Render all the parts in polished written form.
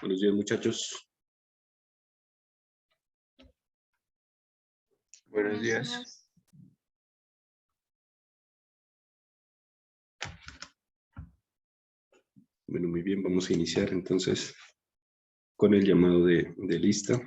Buenos días, muchachos. Buenos días. Bueno, muy bien, vamos a iniciar entonces con el llamado de lista.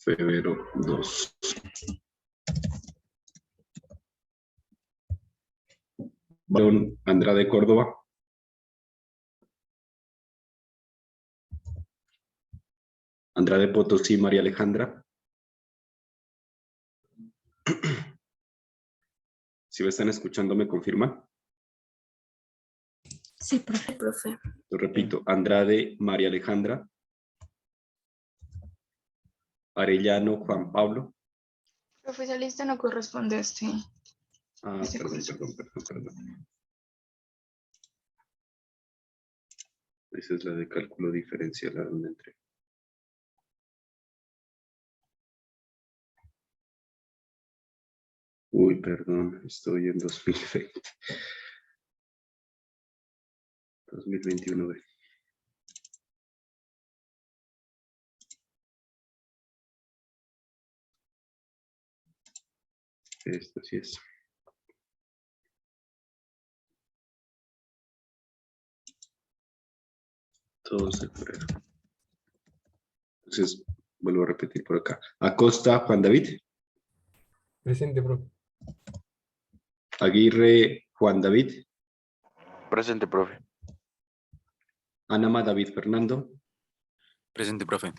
Febrero 2. Barón Andrade Córdoba. Andrade Potosí María Alejandra. Si me están escuchando, ¿me confirman? Sí, profe. Lo repito, Andrade María Alejandra. Arellano Juan Pablo. Profe, esa lista no corresponde a este. Perdón. Esa es la de cálculo diferencial a donde entré. Uy, perdón, estoy en 2020. 2021. Esto sí es. Todos de febrero. Entonces, vuelvo a repetir por acá. Acosta Juan David. Presente, profe. Aguirre Juan David. Presente, profe. Anama David Fernando. Presente, profe.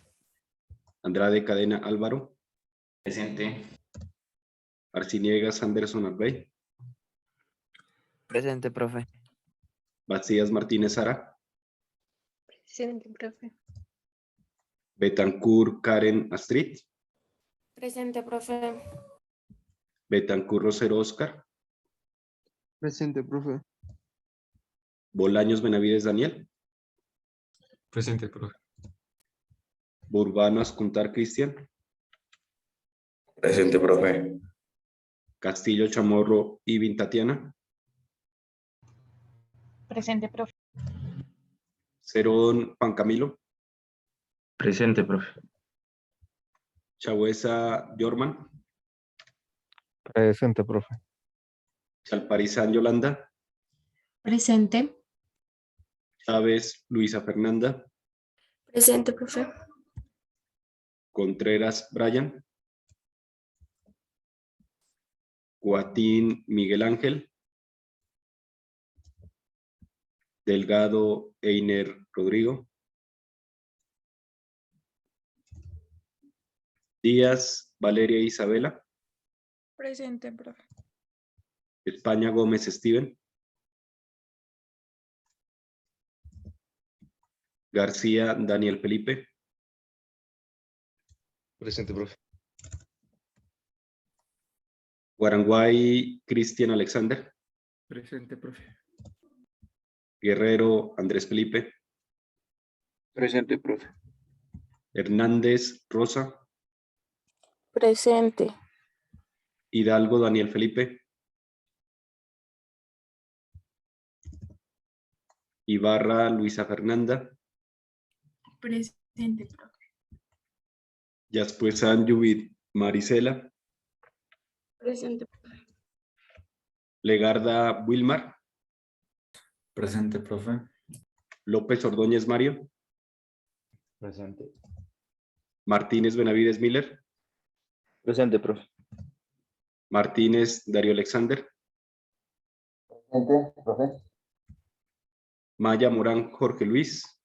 Andrade Cadena Álvaro. Presente. Arciniegas Anderson Albey. Presente, profe. Bacías Martínez Sara. Presente, profe. Betancourt Karen Astrid. Presente, profe. Betancourt Rosero Oscar. Presente, profe. Bolaños Benavides Daniel. Presente, profe. Burbano Ascuntar Cristian. Presente, profe. Castillo Chamorro Ivin Tatiana. Presente, profe. Cerón Juan Camilo. Presente, profe. Chahuesa Yorman. Presente, profe. Chalparizán Yolanda. Presente. Chávez Luisa Fernanda. Presente, profe. Contreras Brian. Guatín Miguel Ángel. Delgado Einer Rodrigo. Díaz Valeria Isabela. Presente, profe. España Gómez Steven. García Daniel Felipe. Presente, profe. Guaranguay Cristian Alexander. Presente, profe. Guerrero Andrés Felipe. Presente, profe. Hernández Rosa. Presente. Hidalgo Daniel Felipe. Ibarra Luisa Fernanda. Presente, profe. Yaspuezán Yubit Marisela. Presente. Legarda Wilmar. Presente, profe. López Ordóñez Mario. Presente. Martínez Benavides Miller. Presente, profe. Martínez Darío Alexander. Presente, profe. Maya Morán Jorge Luis.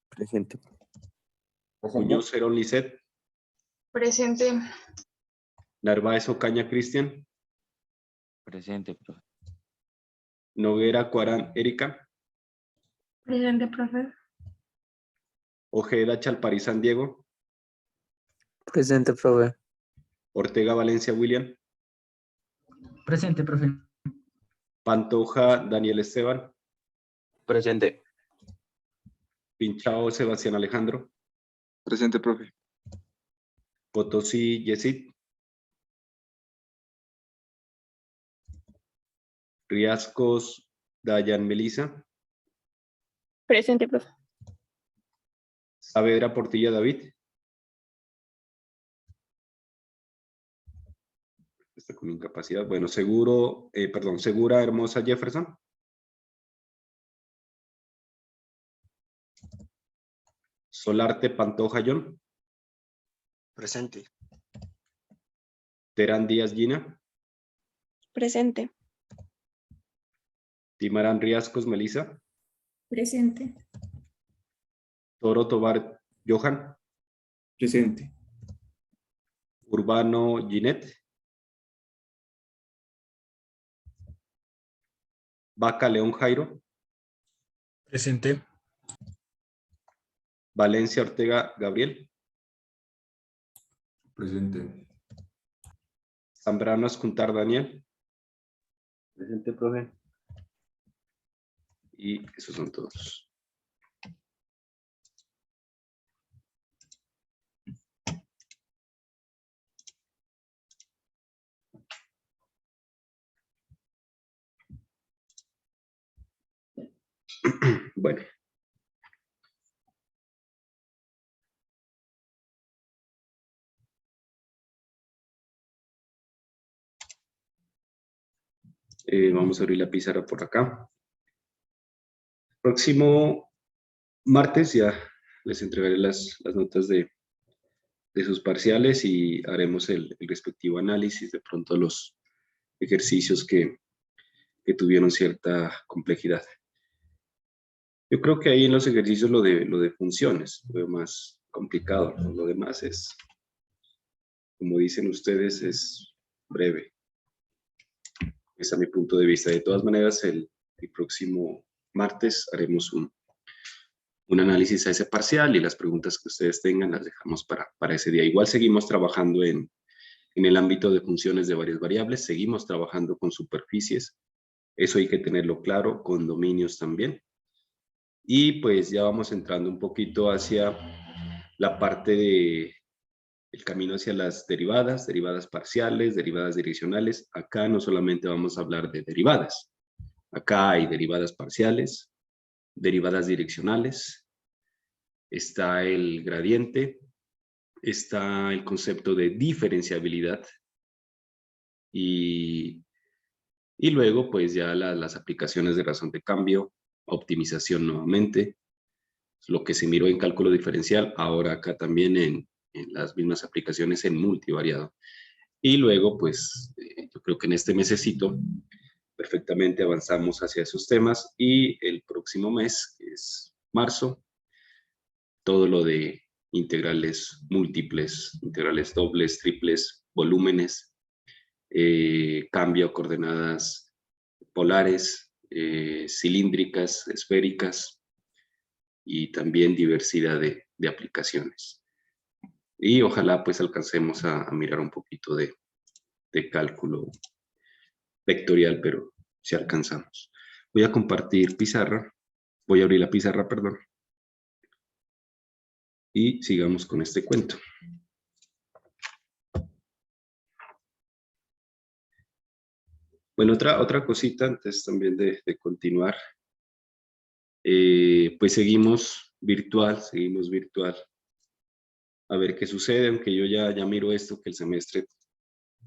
Presente. Muñoz Herón Lisset. Presente. Narváez Ocaña Cristian. Presente, profe. Noguera Cuarán Erika. Presente, profe. Ojeda Chalparizán Diego. Presente, profe. Ortega Valencia William. Presente, profe. Pantoja Daniel Esteban. Presente. Pinchao Sebastián Alejandro. Presente, profe. Potosí Yesid. Riascos Dayan Melisa. Presente, profe. Saavedra Portilla David. Está con incapacidad. Bueno, Segura Hermosa Jefferson. Solarte Pantoja John. Presente. Terán Díaz Gina. Presente. Timarán Riascos Melisa. Presente. Toro Tobar Johan. Presente. Urbano Ginette. Vaca León Jairo. Presente. Valencia Ortega Gabriel. Presente. Zambrano Escuntar Daniel. Presente, profe. Y esos son todos. Bueno. Vamos a abrir la pizarra por acá. Próximo martes ya les entregaré las notas de sus parciales y haremos el respectivo análisis de pronto los ejercicios que tuvieron cierta complejidad. Yo creo que ahí en los ejercicios lo de funciones lo veo más complicado, ¿no? Lo demás es, como dicen ustedes, es breve. Ese es mi punto de vista. De todas maneras, el próximo martes haremos un análisis a ese parcial y las preguntas que ustedes tengan las dejamos para ese día. Igual seguimos trabajando en el ámbito de funciones de varias variables, seguimos trabajando con superficies, eso hay que tenerlo claro, con dominios también. Y pues ya vamos entrando un poquito hacia la parte de el camino hacia las derivadas parciales, derivadas direccionales. Acá no solamente vamos a hablar de derivadas, acá hay derivadas parciales, derivadas direccionales, está el gradiente, está el concepto de diferenciabilidad y luego pues ya las aplicaciones de razón de cambio, optimización nuevamente, lo que se miró en cálculo diferencial, ahora acá también en las mismas aplicaciones en multivariado. Y luego pues yo creo que en este mesecito perfectamente avanzamos hacia esos temas y el próximo mes, que es marzo, todo lo de integrales múltiples, integrales dobles, triples, volúmenes, cambio a coordenadas polares, cilíndricas, esféricas y también diversidad de aplicaciones. Y ojalá pues alcancemos a mirar un poquito de cálculo vectorial, pero si alcanzamos. Voy a compartir pizarra, voy a abrir la pizarra, perdón. Y sigamos con este cuento. Bueno, otra cosita antes también de continuar. Pues seguimos virtual. A ver qué sucede, aunque yo ya miro esto, que el semestre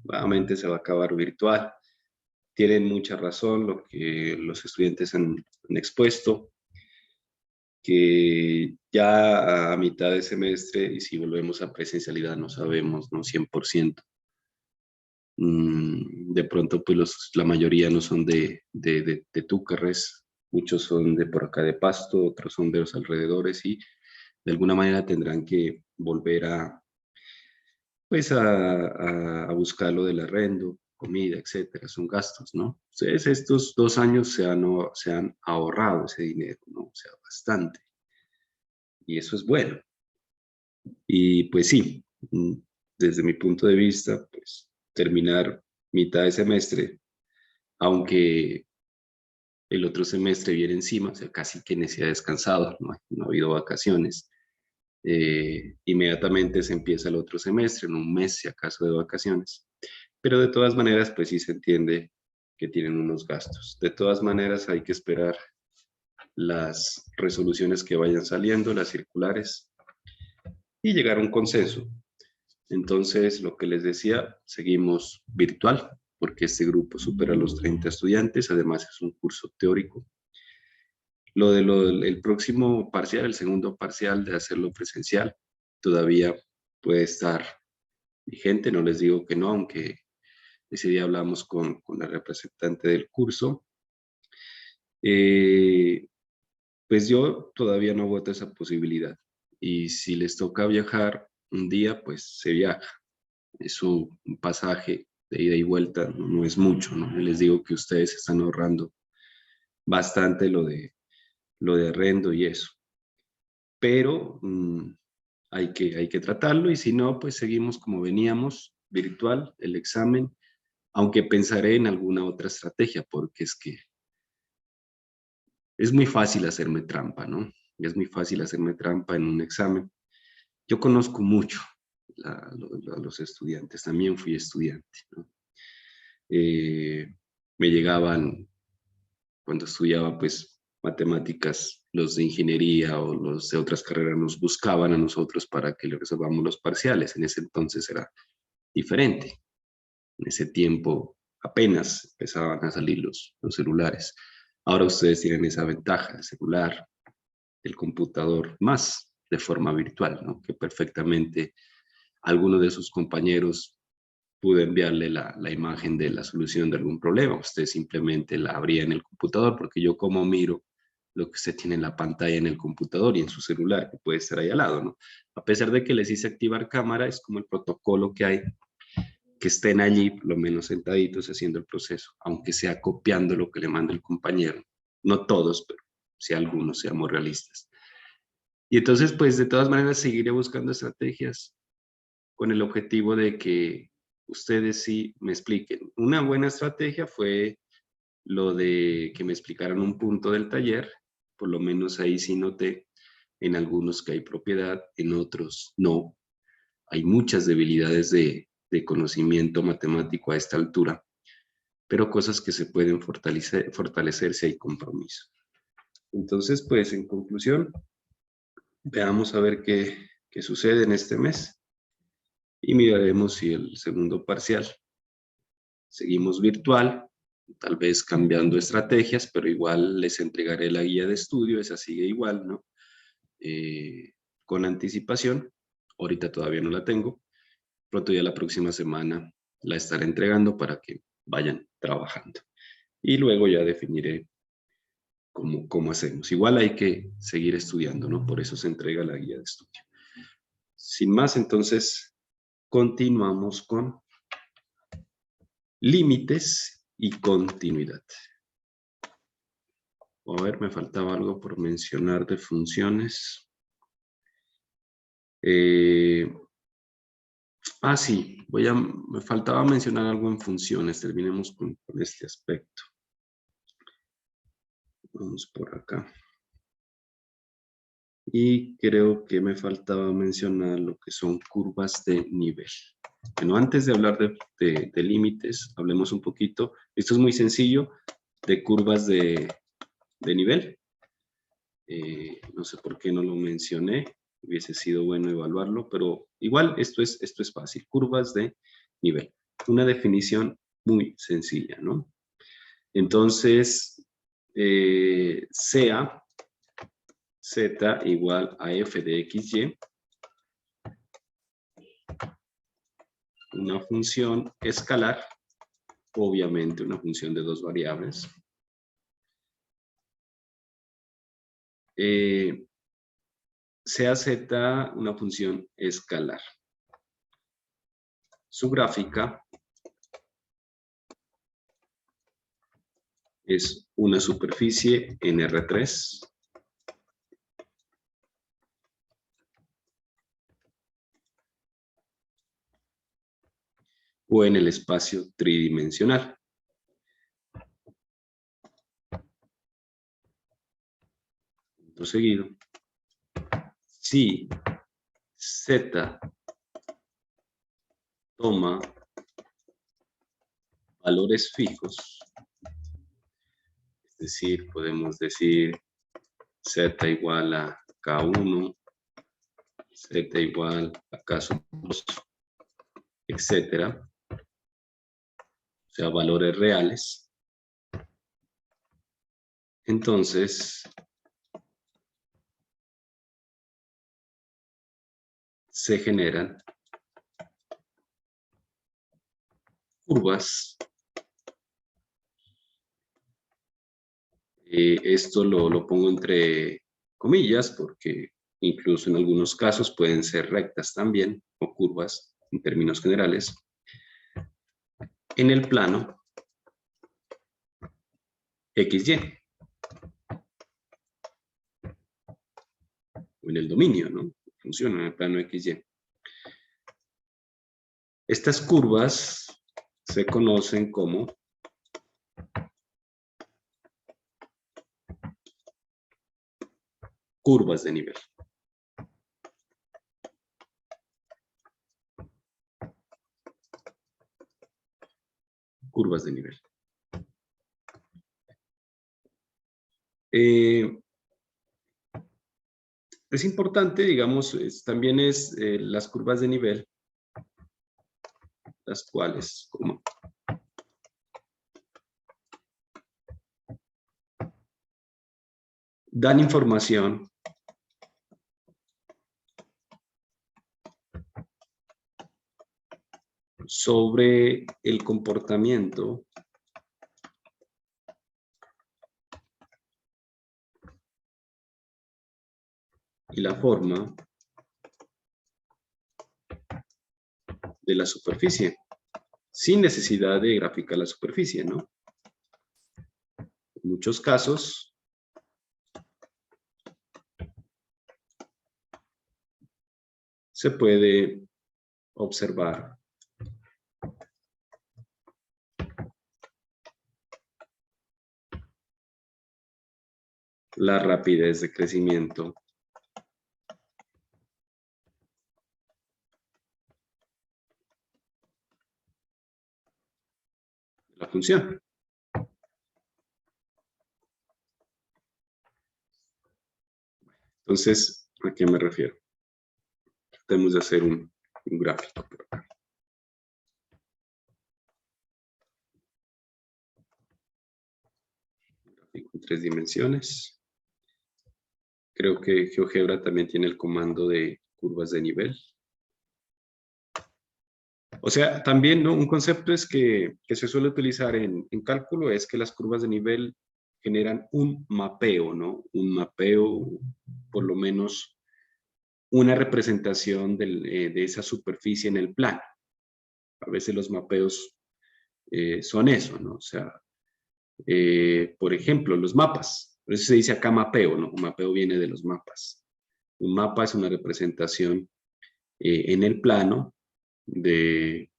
nuevamente se va a acabar virtual. Tienen mucha razón lo que los estudiantes han expuesto, que ya a mitad de semestre, y si volvemos a presencialidad, no sabemos, ¿no? 100%. De pronto, pues la mayoría no son de Túcares, muchos son de por acá de Pasto, otros son de los alrededores y de alguna manera tendrán que volver a buscar lo del arrendo, comida, etcétera, son gastos, ¿no? Ustedes estos 2 años se han ahorrado ese dinero, ¿no? O sea, bastante. Y eso es bueno. Y pues sí, desde mi punto de vista, pues terminar mitad de semestre, aunque el otro semestre viene encima, o sea, casi que ni se ha descansado, no ha habido vacaciones. Inmediatamente se empieza el otro semestre, en un mes si acaso de vacaciones. Pero de todas maneras, pues sí se entiende que tienen unos gastos. De todas maneras, hay que esperar las resoluciones que vayan saliendo, las circulares, y llegar a un consenso. Entonces, lo que les decía, seguimos virtual, porque este grupo supera los 30 estudiantes, además es un curso teórico. El próximo parcial, el segundo parcial de hacerlo presencial, todavía puede estar vigente, no les digo que no, aunque ese día hablamos con la representante del curso. Pues yo todavía no voto esa posibilidad. Y si les toca viajar un día, pues se viaja. Es un pasaje de ida y vuelta, no es mucho, ¿no? Les digo que ustedes están ahorrando bastante lo de arrendo y eso. Pero hay que tratarlo, y si no, pues seguimos como veníamos, virtual, el examen, aunque pensaré en alguna otra estrategia, porque es que es muy fácil hacerme trampa, ¿no? Es muy fácil hacerme trampa en un examen. Yo conozco mucho a los estudiantes, también fui estudiante, ¿no? Me llegaban, cuando estudiaba, pues, matemáticas, los de ingeniería o los de otras carreras nos buscaban a nosotros para que le resolvamos los parciales. En ese entonces era diferente. En ese tiempo apenas empezaban a salir los celulares. Ahora ustedes tienen esa ventaja, el celular, el computador, más de forma virtual, ¿no? Que perfectamente alguno de sus compañeros pudo enviarle la imagen de la solución de algún problema. Usted simplemente la abría en el computador, porque yo como miro lo que usted tiene en la pantalla en el computador y en su celular, que puede estar ahí al lado, ¿no? A pesar de que les hice activar cámara, es como el protocolo que hay, que estén allí, por lo menos sentaditos haciendo el proceso, aunque sea copiando lo que le manda el compañero. No todos, pero sí algunos, seamos realistas. Y entonces, pues, de todas maneras, seguiré buscando estrategias con el objetivo de que ustedes sí me expliquen. Una buena estrategia fue lo de que me explicaran un punto del taller, por lo menos ahí sí noté en algunos que hay propiedad, en otros no. Hay muchas debilidades de conocimiento matemático a esta altura, pero cosas que se pueden fortalecer si hay compromiso. Entonces, pues, en conclusión, veamos a ver qué sucede en este mes y miraremos si el segundo parcial seguimos virtual, tal vez cambiando estrategias, pero igual les entregaré la guía de estudio, esa sigue igual, ¿no? Con anticipación, ahorita todavía no la tengo, pronto ya la próxima semana la estaré entregando para que vayan trabajando. Y luego ya definiré cómo hacemos. Igual hay que seguir estudiando, ¿no? Por eso se entrega la guía de estudio. Sin más, entonces, continuamos con límites y continuidad. A ver, me faltaba algo por mencionar de funciones. Sí, me faltaba mencionar algo en funciones. Terminemos con este aspecto. Vamos por acá. Y creo que me faltaba mencionar lo que son curvas de nivel. Bueno, antes de hablar de límites, hablemos un poquito. Esto es muy sencillo, de curvas de nivel. No sé por qué no lo mencioné. Hubiese sido bueno evaluarlo, pero igual esto es fácil. Curvas de nivel. Una definición muy sencilla, ¿no? Entonces, sea z igual a f de xy, una función escalar, obviamente una función de dos variables, sea z una función escalar. Su gráfica es una superficie en R3. O en el espacio tridimensional. Punto seguido. Si Z toma valores fijos, es decir, podemos decir Z igual a K1, Z igual a K2, etcétera, o sea, valores reales, entonces se generan curvas. Esto lo pongo entre comillas porque incluso en algunos casos pueden ser rectas también o curvas en términos generales en el plano XY o en el dominio, ¿no? Funciona en el plano XY. Estas curvas se conocen como curvas de nivel. Curvas de nivel. Es importante, digamos, también es las curvas de nivel, las cuales, como dan información sobre el comportamiento y la forma de la superficie, sin necesidad de graficar la superficie, ¿no? En muchos casos, se puede observar la rapidez de crecimiento de la función. Entonces, ¿a qué me refiero? Tratemos de hacer un gráfico por acá. Un gráfico en 3 dimensiones. Creo que GeoGebra también tiene el comando de curvas de nivel. O sea, también, ¿no? Un concepto es que se suele utilizar en cálculo es que las curvas de nivel generan un mapeo, ¿no? Un mapeo, por lo menos una representación de esa superficie en el plano. A veces los mapeos son eso, ¿no? O sea, por ejemplo, los mapas. Por eso se dice acá mapeo, ¿no? Un mapeo viene de los mapas. Un mapa es una representación en el plano de,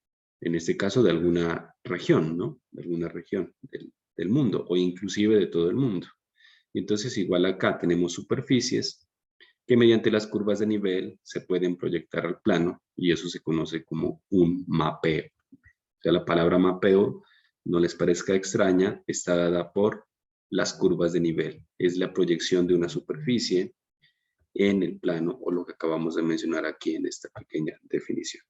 en este caso, de alguna región, ¿no? De alguna región del mundo o inclusive de todo el mundo. Y entonces, igual acá tenemos superficies que mediante las curvas de nivel se pueden proyectar al plano y eso se conoce como un mapeo. O sea, la palabra mapeo, no les parezca extraña, está dada por las curvas de nivel. Es la proyección de una superficie en el plano o lo que acabamos de mencionar aquí en esta pequeña definición.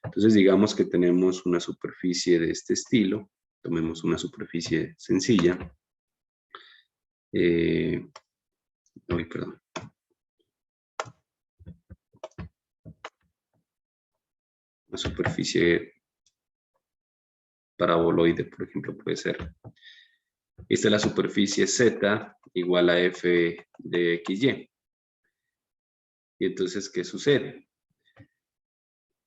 Entonces, digamos que tenemos una superficie de este estilo. Tomemos una superficie sencilla. Perdón. Una superficie paraboloide, por ejemplo, puede ser. Esta es la superficie Z igual a f de XY. Y entonces, ¿qué sucede?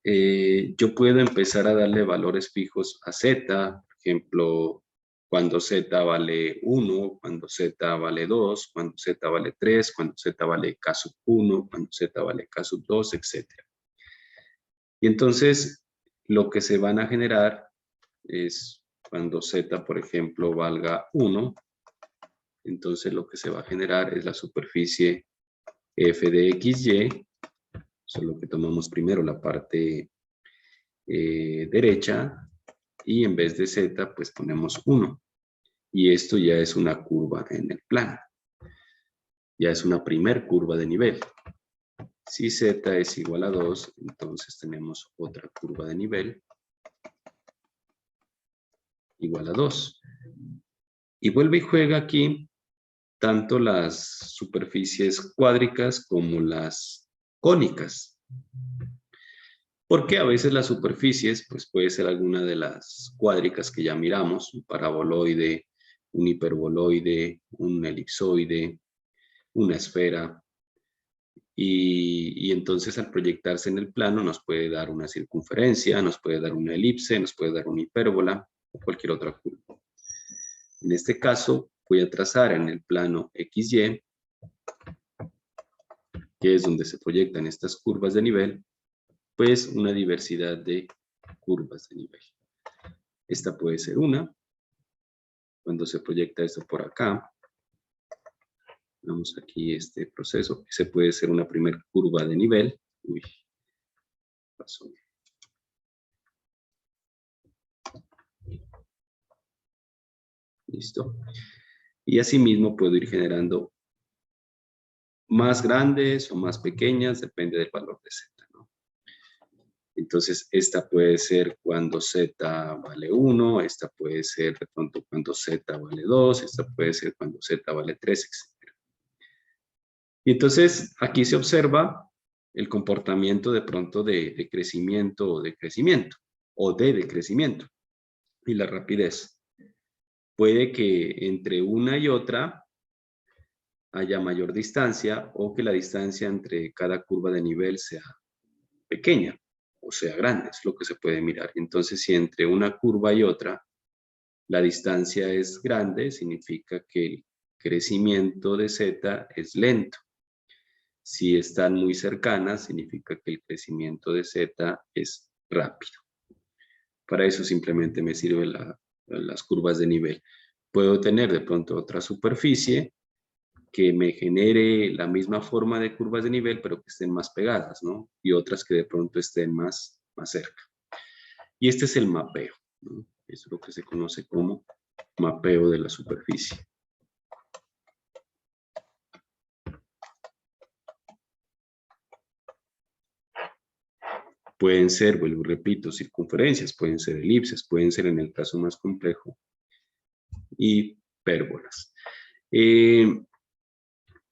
Yo puedo empezar a darle valores fijos a Z, por ejemplo, cuando z vale 1, cuando z vale 2, cuando z vale 3, cuando z vale k sub 1, cuando z vale k sub 2, etc. Y entonces lo que se van a generar es cuando z, por ejemplo, valga 1, entonces lo que se va a generar es la superficie f de xy, solo que tomamos primero la parte derecha, y en vez de z, pues ponemos 1. Y esto ya es una curva en el plano. Ya es una primer curva de nivel. Si z es igual a 2, entonces tenemos otra curva de nivel igual a 2. Y vuelve y juega aquí tanto las superficies cuádricas como las cónicas. Porque a veces las superficies, pues puede ser alguna de las cuádricas que ya miramos, un paraboloide, un hiperboloide, un elipsoide, una esfera. Y entonces al proyectarse en el plano nos puede dar una circunferencia, nos puede dar una elipse, nos puede dar una hipérbola o cualquier otra curva. En este caso voy a trazar en el plano XY, que es donde se proyectan estas curvas de nivel, pues una diversidad de curvas de nivel. Esta puede ser una, cuando se proyecta esto por acá. Vamos aquí este proceso. Ese puede ser una primera curva de nivel. Uy, pasó. Listo. Y asimismo puedo ir generando más grandes o más pequeñas, depende del valor de z, ¿no? Entonces, esta puede ser cuando z vale 1, esta puede ser de pronto cuando z vale 2, esta puede ser cuando z vale 3, etc. Y entonces, aquí se observa el comportamiento de pronto de crecimiento o decrecimiento, o de decrecimiento, y la rapidez. Puede que entre una y otra haya mayor distancia o que la distancia entre cada curva de nivel sea pequeña o sea grande, es lo que se puede mirar. Entonces, si entre una curva y otra la distancia es grande, significa que el crecimiento de z es lento. Si están muy cercanas, significa que el crecimiento de z es rápido. Para eso simplemente me sirven las curvas de nivel. Puedo tener de pronto otra superficie que me genere la misma forma de curvas de nivel, pero que estén más pegadas, ¿no? Y otras que de pronto estén más cerca. Y este es el mapeo, ¿no? Es lo que se conoce como mapeo de la superficie. Pueden ser, vuelvo y repito, circunferencias, pueden ser elipses, pueden ser en el caso más complejo, hipérbolas.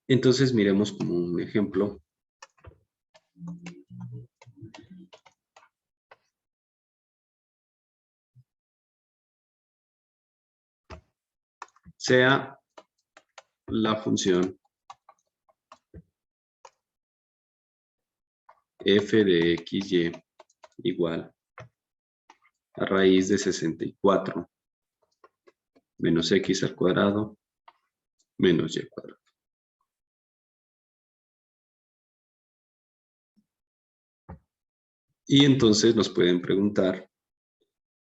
Entonces miremos como un ejemplo. Sea la función f de xy igual a raíz de 64 menos x al cuadrado menos y cuadrado. Y entonces nos pueden preguntar,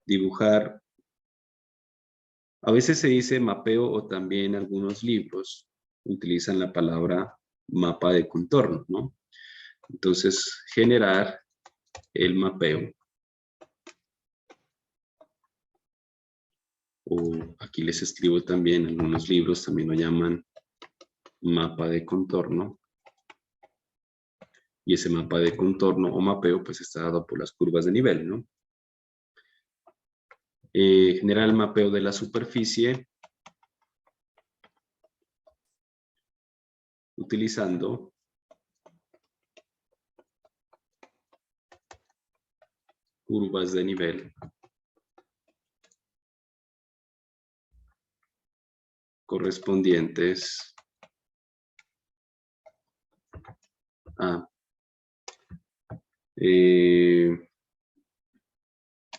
dibujar, a veces se dice mapeo o también algunos libros utilizan la palabra mapa de contorno, ¿no? Entonces, generar el mapeo. O aquí les escribo también, algunos libros también lo llaman mapa de contorno. Y ese mapa de contorno o mapeo pues está dado por las curvas de nivel, ¿no? Generar el mapeo de la superficie utilizando curvas de nivel correspondientes a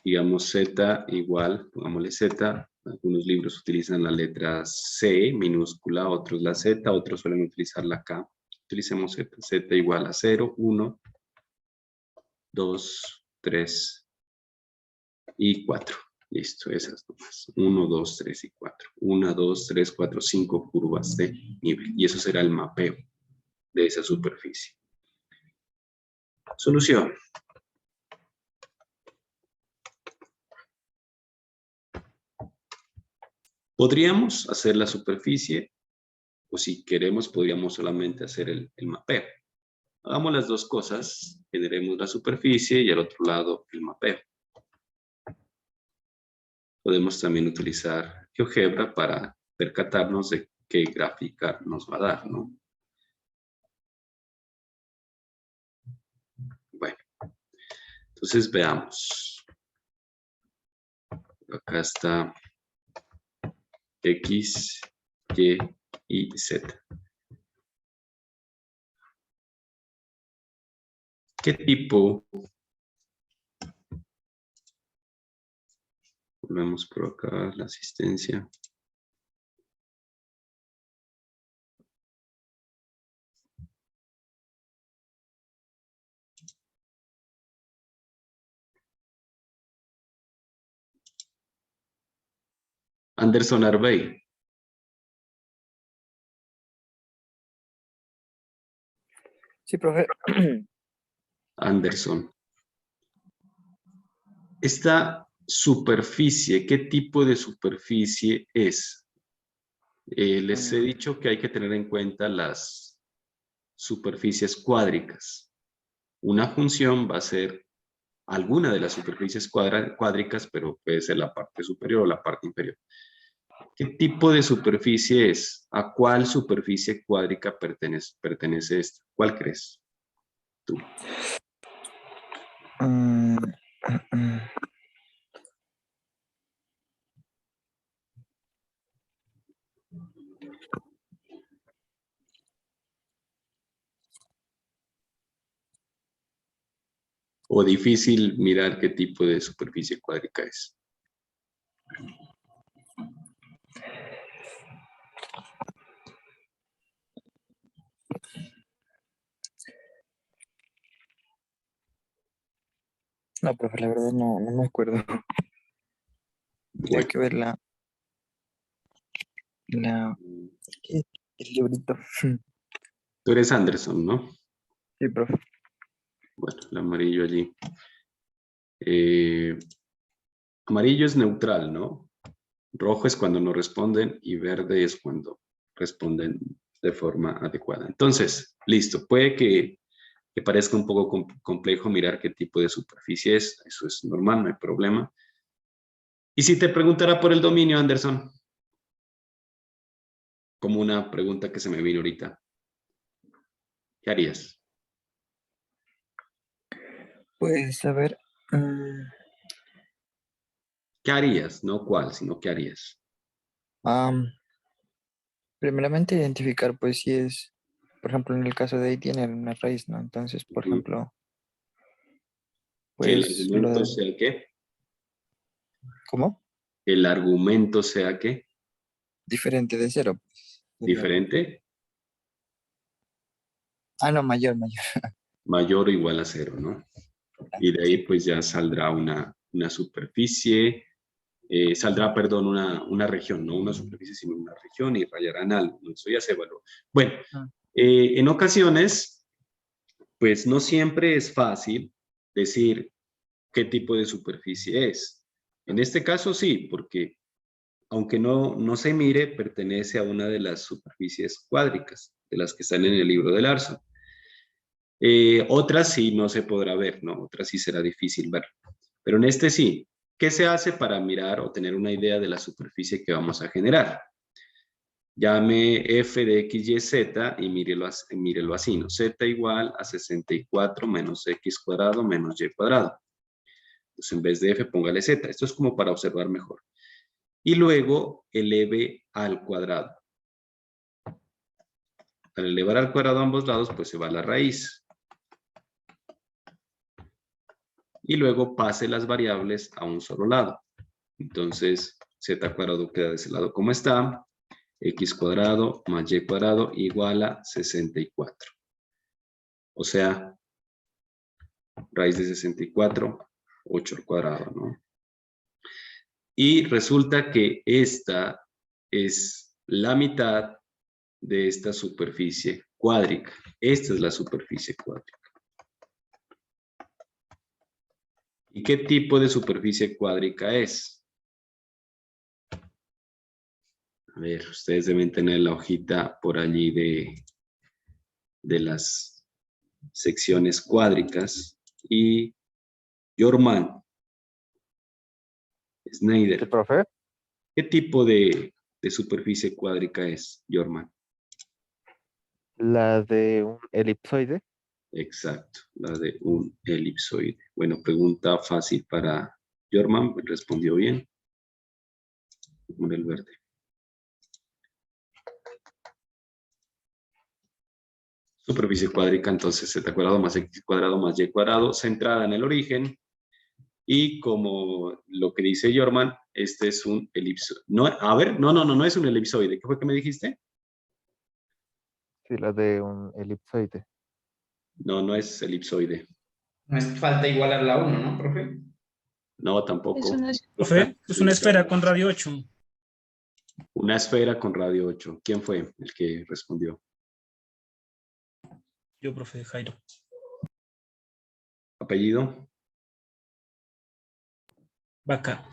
digamos z igual, pongámosle z Algunos libros utilizan la letra C minúscula, otros la Z, otros suelen utilizar la K. Utilicemos Z. Z igual a 0, 1, 2, 3 y 4. Listo, esas nomás. 1, 2, 3 y 4. 1, 2, 3, 4, 5 curvas de nivel. Y eso será el mapeo de esa superficie. Solución. Podríamos hacer la superficie, o si queremos, podríamos solamente hacer el mapeo. Hagamos las dos cosas, generemos la superficie y al otro lado el mapeo. Podemos también utilizar GeoGebra para percatarnos de qué gráfica nos va a dar, ¿no? Bueno, entonces veamos. Acá está X, Y y Z. ¿Qué tipo? Volvemos por acá, la asistencia. Anderson Arbey. Sí, profe. Anderson. Esta superficie, ¿qué tipo de superficie es? Les he dicho que hay que tener en cuenta las superficies cuádricas. Una función va a ser alguna de las superficies cuádricas, pero puede ser la parte superior o la parte inferior. ¿Qué tipo de superficie es? ¿A cuál superficie cuádrica pertenece esta? ¿Cuál crees tú? O difícil mirar qué tipo de superficie cuádrica es. No, profe, la verdad no me acuerdo. Tendría Bueno, que ver el librito. tú eres Anderson, ¿no? Sí, profe. Bueno, el amarillo allí. Amarillo es neutral, ¿no? Rojo es cuando no responden y verde es cuando responden de forma adecuada. Entonces, listo. Puede que parezca un poco complejo mirar qué tipo de superficie es. Eso es normal, no hay problema. Y si te preguntara por el dominio, Anderson, como una pregunta que se me vino ahorita, ¿qué harías? Pues, a ver. ¿Qué harías? No cuál, sino qué harías. Primeramente identificar, pues, si es, por ejemplo, en el caso de ahí tiene una raíz, ¿no? Entonces, por Ujú. ejemplo, Que el pues, argumento sea ¿qué? ¿cómo? El argumento sea ¿qué? Diferente de cero. Diferente, No, mayor. mayor o igual a 0, ¿no? Y de ahí pues ya saldrá una superficie, saldrá, perdón, una región, no una superficie, sino una región y rayarán algo, ¿no? Eso ya se evaluó. Bueno, en ocasiones, pues no siempre es fácil decir qué tipo de superficie es. En este caso sí, porque aunque no se mire, pertenece a una de las superficies cuádricas, de las que están en el libro de Larson. Otras sí no se podrá ver, ¿no? Otras sí será difícil ver. Pero en este sí. ¿Qué se hace para mirar o tener una idea de la superficie que vamos a generar? Llame f de x, y, z y mírelo así, ¿no? Z igual a 64 menos x cuadrado menos y cuadrado. Entonces en vez de f póngale z. Esto es como para observar mejor. Y luego eleve al cuadrado. Al elevar al cuadrado a ambos lados, pues se va a la raíz. Y luego pase las variables a un solo lado. Entonces, z cuadrado queda de ese lado como está, x cuadrado más y cuadrado igual a 64. O sea, raíz de 64, 8 al cuadrado, ¿no? Y resulta que esta es la mitad de esta superficie cuádrica. Esta es la superficie cuádrica. ¿Y qué tipo de superficie cuádrica es? A ver, ustedes deben tener la hojita por allí de las secciones cuádricas. Y Jorman, Schneider, profe? ¿qué tipo de superficie cuádrica es, Jorman? La de un elipsoide. Exacto, la de un elipsoide. Bueno, pregunta fácil para Jorman, respondió bien. Con el verde. Superficie cuádrica, entonces z cuadrado más x cuadrado más y cuadrado, centrada en el origen. Y como lo que dice Jorman, este es un elipsoide. No, a ver, no es un elipsoide. ¿Qué fue que me dijiste? Sí, la de un elipsoide. No es elipsoide. No es falta igualar la 1, ¿no, profe? No, tampoco. Profe, es una esfera con radio 8. Una esfera con radio 8. ¿Quién fue el que respondió? Yo, profe Jairo. ¿Apellido? Vaca.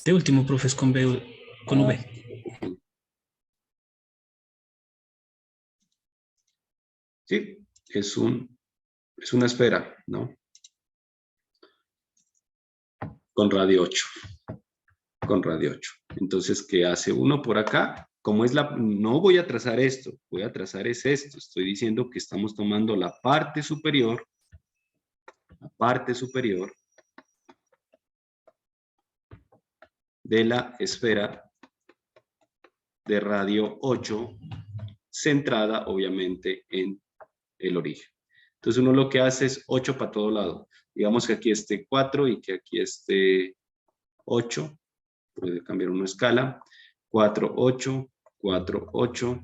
De último, profe, es con V. Sí, es una esfera, ¿no? Con radio 8. Con radio 8. Entonces, ¿qué hace uno por acá? Como es no voy a trazar esto, voy a trazar es esto. Estoy diciendo que estamos tomando la parte superior de la esfera de radio 8, centrada obviamente en el origen. Entonces uno lo que hace es 8 para todo lado. Digamos que aquí esté 4 y que aquí esté 8. Puede cambiar una escala. 4, 8, 4, 8.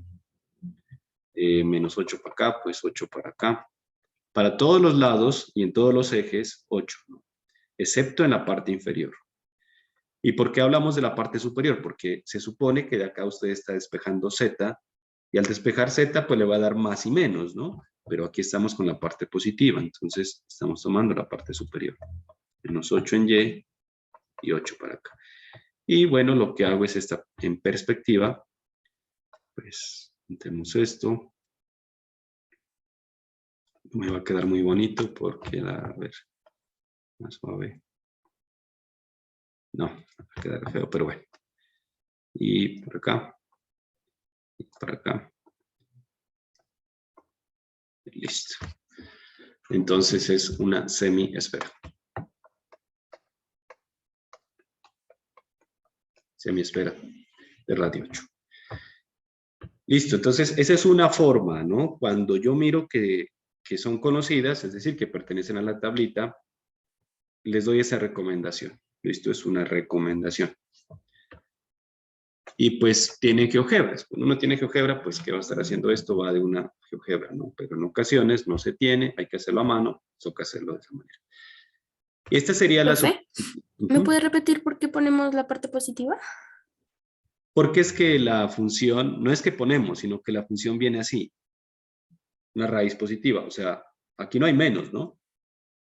Menos 8 para acá, pues 8 para acá. Para todos los lados y en todos los ejes, 8, ¿no? Excepto en la parte inferior. ¿Y por qué hablamos de la parte superior? Porque se supone que de acá usted está despejando Z, y al despejar Z, pues le va a dar más y menos, ¿no? Pero aquí estamos con la parte positiva, entonces estamos tomando la parte superior. Menos 8 en Y y 8 para acá. Y bueno, lo que hago es en perspectiva, pues, metemos esto. Me va a quedar muy bonito porque, a ver, más suave. No, va a quedar feo, pero bueno. Y por acá. Y por acá. Y listo. Entonces es una semiesfera. Semiesfera de radio 8. Listo, entonces esa es una forma, ¿no? Cuando yo miro que son conocidas, es decir, que pertenecen a la tablita, les doy esa recomendación. Listo, es una recomendación. Y pues tiene GeoGebras. Cuando uno tiene GeoGebra, pues ¿qué va a estar haciendo esto? Va de una GeoGebra, ¿no? Pero en ocasiones no se tiene, hay que hacerlo a mano, toca hacerlo de esa manera. Y esta sería la... ¿Profe? ¿Me puede repetir por qué ponemos la parte positiva? Porque es que la función, no es que ponemos, sino que la función viene así. Una raíz positiva, o sea, aquí no hay menos, ¿no?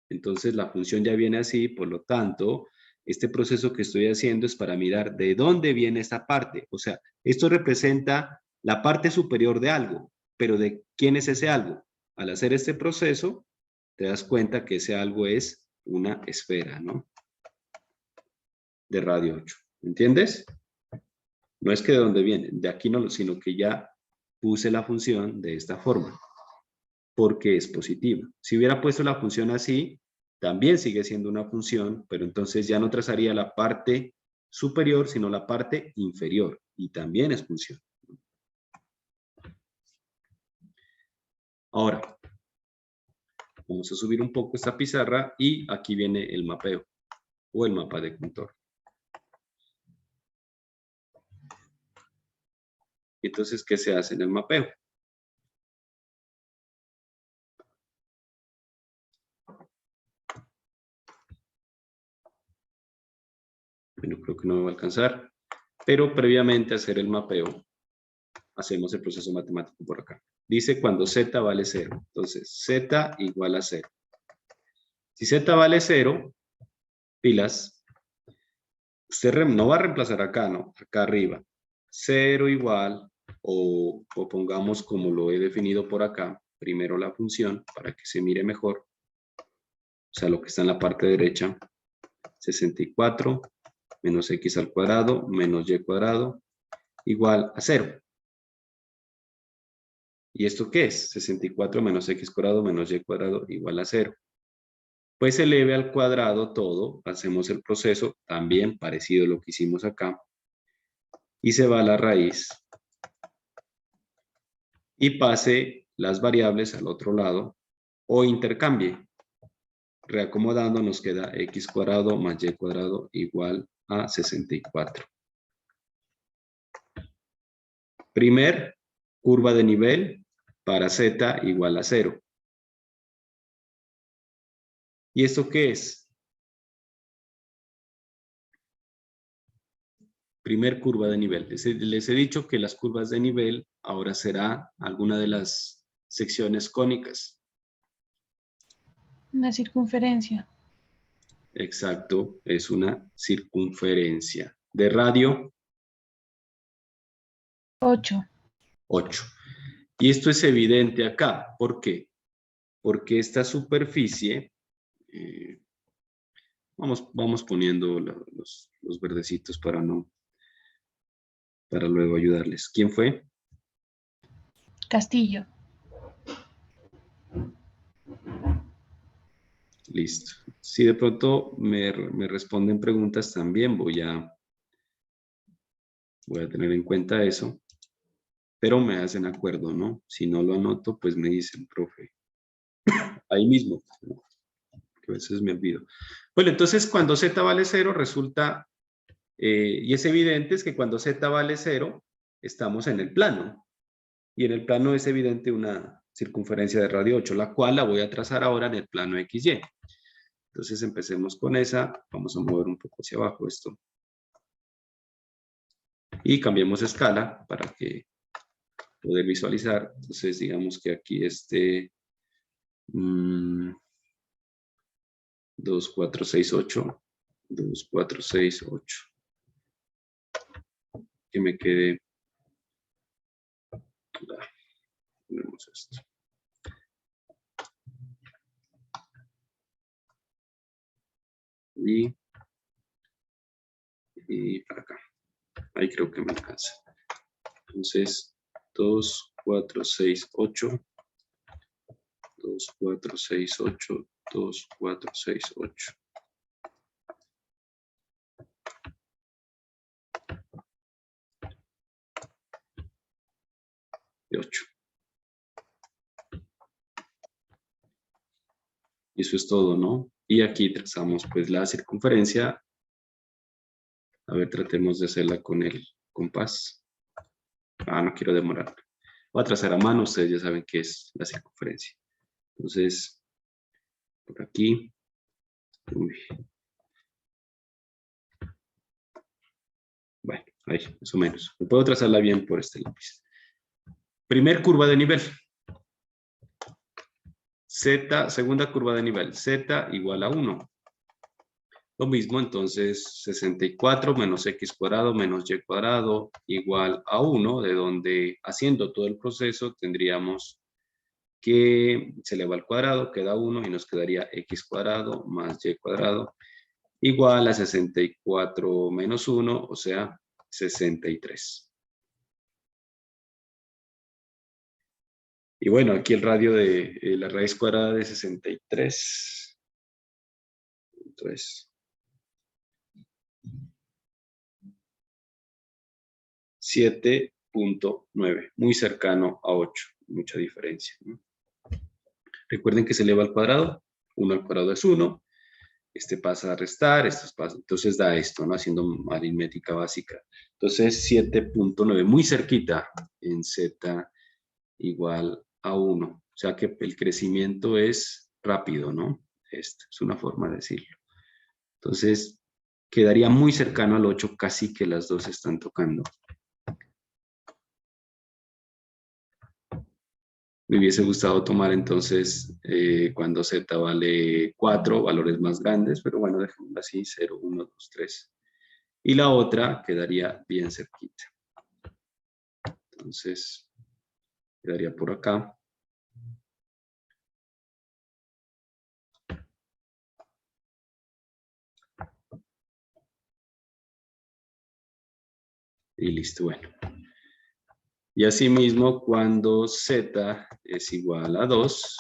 Entonces la función ya viene así, por lo tanto, este proceso que estoy haciendo es para mirar de dónde viene esta parte. O sea, esto representa la parte superior de algo, pero ¿de quién es ese algo? Al hacer este proceso, te das cuenta que ese algo es una esfera, ¿no? De radio 8. ¿Entiendes? No es que de dónde viene, de aquí no, sino que ya puse la función de esta forma, porque es positiva. Si hubiera puesto la función así, también sigue siendo una función, pero entonces ya no trazaría la parte superior, sino la parte inferior, y también es función. Ahora, Vamos a subir un poco esta pizarra y aquí viene el mapeo o el mapa de contorno. Entonces, ¿qué se hace en el mapeo? Bueno, creo que no me va a alcanzar, pero previamente a hacer el mapeo, hacemos el proceso matemático por acá. Dice cuando z vale 0. Entonces, z igual a 0. Si z vale 0, pilas, usted no va a reemplazar acá, ¿no? Acá arriba. 0 igual, o pongamos como lo he definido por acá, primero la función, para que se mire mejor. O sea, lo que está en la parte derecha, 64 menos x al cuadrado menos y cuadrado igual a 0. ¿Y esto qué es? 64 menos x cuadrado menos y cuadrado igual a 0. Pues eleve al cuadrado todo, hacemos el proceso, también parecido a lo que hicimos acá, y se va a la raíz, y pase las variables al otro lado, o intercambie. Reacomodando nos queda x cuadrado más y cuadrado igual a 64. Primer curva de nivel para z igual a 0. ¿Y esto qué es? Primer curva de nivel. Les he dicho que las curvas de nivel ahora será alguna de las secciones cónicas. Una circunferencia. Exacto, es una circunferencia. De radio, 8. 8. Y esto es evidente acá. ¿Por qué? Porque esta superficie, vamos poniendo los verdecitos para luego ayudarles. ¿Quién fue? Castillo. Listo. Si de pronto me responden preguntas también voy a tener en cuenta eso. Pero me hacen acuerdo, ¿no? Si no lo anoto, pues me dicen, profe. Ahí mismo, ¿no? Que a veces me olvido. Bueno, entonces cuando z vale 0 resulta, y es evidente es que cuando z vale 0, estamos en el plano. Y en el plano es evidente una circunferencia de radio 8, la cual la voy a trazar ahora en el plano XY. Entonces empecemos con esa, vamos a mover un poco hacia abajo esto. Y cambiemos escala para que poder visualizar. Entonces digamos que aquí 2, 4, 6, 8. 2, 4, 6, 8. Que me quede. Ponemos esto. Y para acá. Ahí creo que me alcanza. Entonces, 2, 4, 6, 8. 2, 4, 6, 8. 2, 4, 6, 8. Y 8. Y eso es todo, ¿no? Y aquí trazamos pues la circunferencia. A ver, tratemos de hacerla con el compás. No quiero demorar. Voy a trazar a mano, ustedes ya saben qué es la circunferencia. Entonces, por aquí. Uy. Bueno, ahí, más o menos. Puedo trazarla bien por este lápiz. Primer curva de nivel. Z, segunda curva de nivel. Z igual a 1. Lo mismo, entonces, 64 menos x cuadrado menos y cuadrado igual a 1, de donde haciendo todo el proceso tendríamos que se eleva al cuadrado, queda 1 y nos quedaría x cuadrado más y cuadrado igual a 64 menos 1, o sea, 63. Y bueno, aquí el radio de la raíz cuadrada de 63. Entonces, 7.9, muy cercano a 8, mucha diferencia, ¿no? Recuerden que se eleva al cuadrado, 1 al cuadrado es 1, este pasa a restar, esto pasa, entonces da esto, ¿no? Haciendo aritmética básica. Entonces 7.9, muy cerquita en z igual a 1. O sea que el crecimiento es rápido, ¿no? Esta es una forma de decirlo. Entonces quedaría muy cercano al 8, casi que las dos están tocando. Me hubiese gustado tomar entonces cuando z vale 4, valores más grandes, pero bueno, dejémoslo así, 0, 1, 2, 3. Y la otra quedaría bien cerquita. Entonces, quedaría por acá. Y listo, bueno. Y asimismo, cuando z es igual a 2,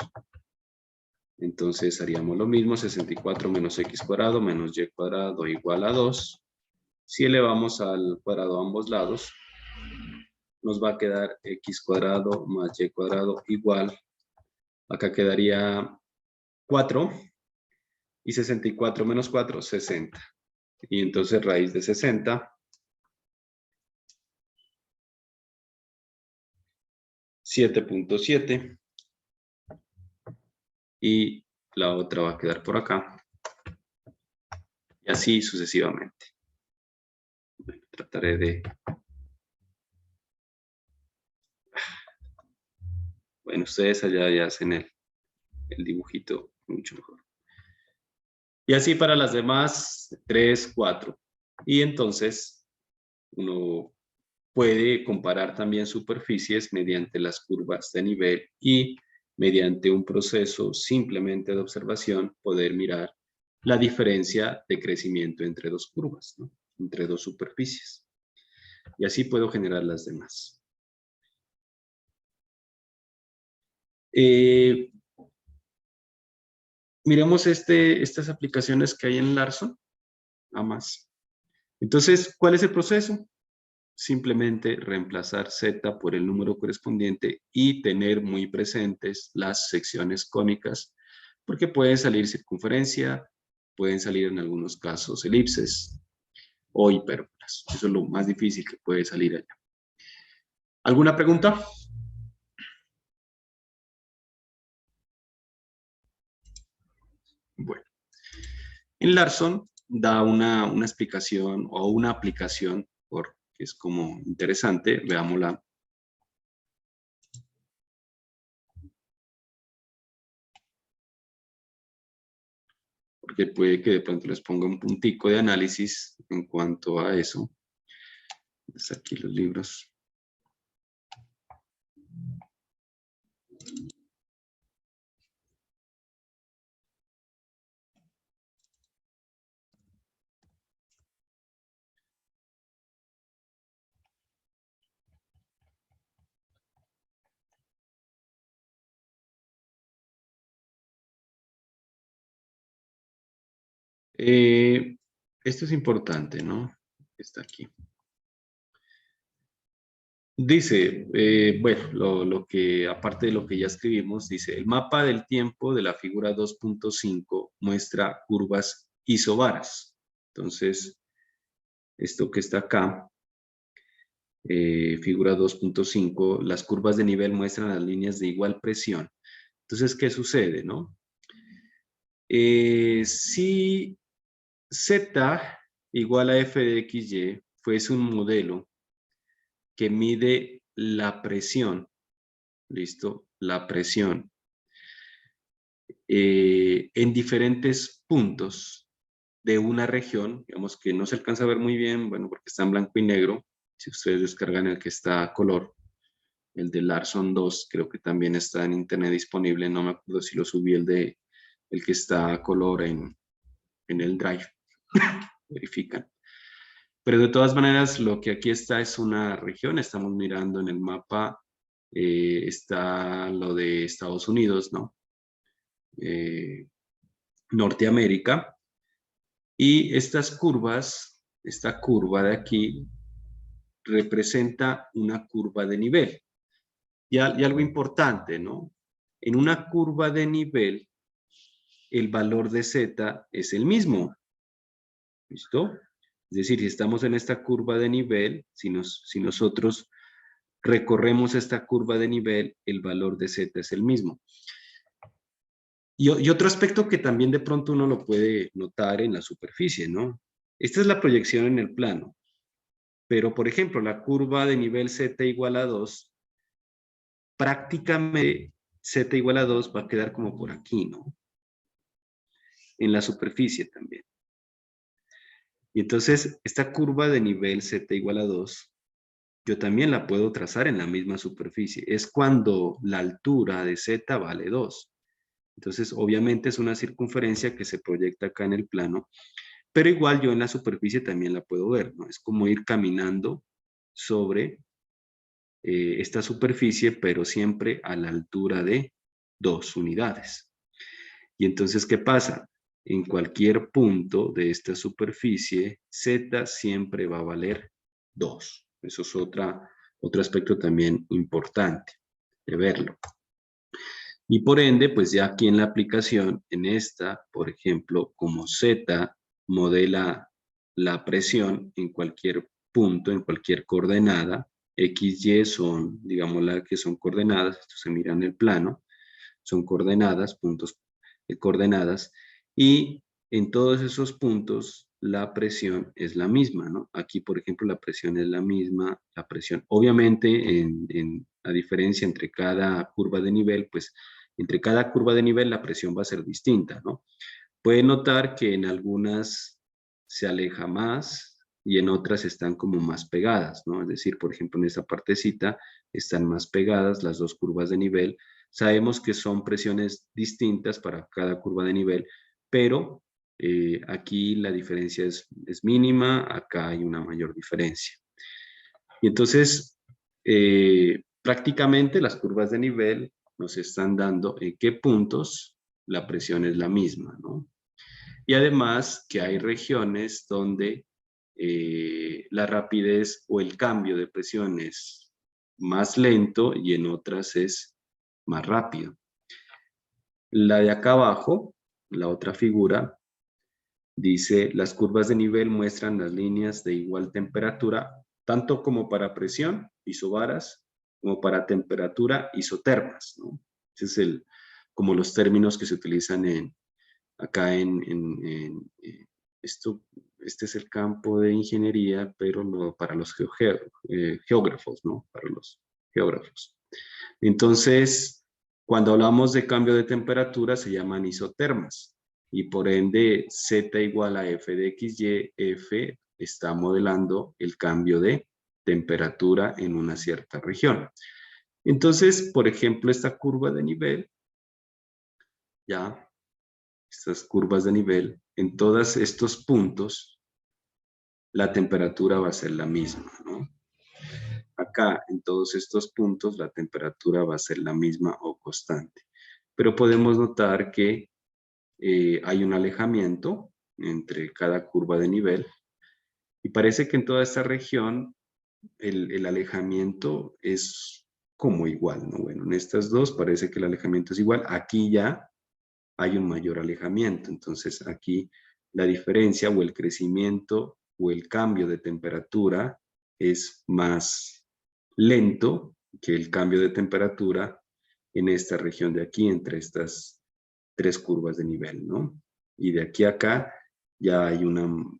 entonces haríamos lo mismo, 64 menos x cuadrado menos y cuadrado igual a 2. Si elevamos al cuadrado a ambos lados, nos va a quedar x cuadrado más y cuadrado igual. Acá quedaría 4 y 64 menos 4, 60. Y entonces raíz de 60, 7.7. Y la otra va a quedar por acá. Y así sucesivamente. Bueno, trataré de... Bueno, ustedes allá ya hacen el dibujito mucho mejor. Y así para las demás, 3, 4. Y entonces, uno puede comparar también superficies mediante las curvas de nivel y mediante un proceso simplemente de observación, poder mirar la diferencia de crecimiento entre dos curvas, ¿no? Entre dos superficies. Y así puedo generar las demás. Miremos estas aplicaciones que hay en Larson, a más. Entonces, ¿cuál es el proceso? Simplemente reemplazar z por el número correspondiente y tener muy presentes las secciones cónicas, porque pueden salir circunferencia, pueden salir en algunos casos elipses o hipérbolas. Eso es lo más difícil que puede salir allá. ¿Alguna pregunta? Bueno, en Larson da una explicación o una aplicación, porque es como interesante, veámosla. Porque puede que de pronto les ponga un puntico de análisis en cuanto a eso. Están aquí los libros. Esto es importante, ¿no? Está aquí. Dice, bueno, lo que, aparte de lo que ya escribimos, dice, el mapa del tiempo de la figura 2.5 muestra curvas isobaras. Entonces, esto que está acá, figura 2.5, las curvas de nivel muestran las líneas de igual presión. Entonces, ¿qué sucede, no? Si Z igual a f de xy fuese un modelo que mide la presión, ¿listo? La presión en diferentes puntos de una región, digamos que no se alcanza a ver muy bien, bueno, porque está en blanco y negro. Si ustedes descargan el que está a color, el de Larson 2, creo que también está en internet disponible, no me acuerdo si lo subí el que está a color en el Drive. Verifican. Pero de todas maneras, lo que aquí está es una región. Estamos mirando en el mapa, está lo de Estados Unidos, ¿no? Norteamérica. Y estas curvas, esta curva de aquí, representa una curva de nivel. Y algo importante, ¿no? En una curva de nivel, el valor de Z es el mismo. ¿Listo? Es decir, si estamos en esta curva de nivel, si nosotros recorremos esta curva de nivel, el valor de Z es el mismo. Y otro aspecto que también de pronto uno lo puede notar en la superficie, ¿no? Esta es la proyección en el plano. Pero, por ejemplo, la curva de nivel Z igual a 2, prácticamente Z igual a 2 va a quedar como por aquí, ¿no? En la superficie también. Y entonces, esta curva de nivel Z igual a 2, yo también la puedo trazar en la misma superficie. Es cuando la altura de Z vale 2. Entonces, obviamente es una circunferencia que se proyecta acá en el plano, pero igual yo en la superficie también la puedo ver, ¿no? Es como ir caminando sobre esta superficie, pero siempre a la altura de 2 unidades. Y entonces, ¿qué pasa? En cualquier punto de esta superficie, Z siempre va a valer 2. Eso es otro aspecto también importante de verlo. Y por ende, pues ya aquí en la aplicación, en esta, por ejemplo, como Z modela la presión en cualquier punto, en cualquier coordenada, X, Y son, digamos, las que son coordenadas, esto se mira en el plano, son coordenadas, puntos de coordenadas, y en todos esos puntos la presión es la misma, ¿no? Aquí, por ejemplo, la presión es la misma, la presión, obviamente, a diferencia entre cada curva de nivel, pues, entre cada curva de nivel la presión va a ser distinta, ¿no? Pueden notar que en algunas se aleja más y en otras están como más pegadas, ¿no? Es decir, por ejemplo, en esta partecita están más pegadas las dos curvas de nivel. Sabemos que son presiones distintas para cada curva de nivel, pero aquí la diferencia es mínima, acá hay una mayor diferencia. Y entonces, prácticamente las curvas de nivel nos están dando en qué puntos la presión es la misma, ¿no? Y además que hay regiones donde la rapidez o el cambio de presión es más lento y en otras es más rápido. La de acá abajo, la otra figura, dice las curvas de nivel muestran las líneas de igual temperatura, tanto como para presión, isobaras, como para temperatura, isotermas, ¿no? Ese es como los términos que se utilizan acá esto, este es el campo de ingeniería, pero no para los geógrafos, ¿no? Para los geógrafos. Entonces, cuando hablamos de cambio de temperatura, se llaman isotermas. Y por ende, Z igual a F de XY, F está modelando el cambio de temperatura en una cierta región. Entonces, por ejemplo, esta curva de nivel, ya, estas curvas de nivel, en todos estos puntos, la temperatura va a ser la misma, ¿no? Acá, en todos estos puntos, la temperatura va a ser la misma o constante. Pero podemos notar que hay un alejamiento entre cada curva de nivel y parece que en toda esta región el alejamiento es como igual, ¿no? Bueno, en estas dos parece que el alejamiento es igual. Aquí ya hay un mayor alejamiento. Entonces aquí la diferencia o el crecimiento o el cambio de temperatura es más lento que el cambio de temperatura en esta región de aquí, entre estas tres curvas de nivel, ¿no? Y de aquí a acá ya hay un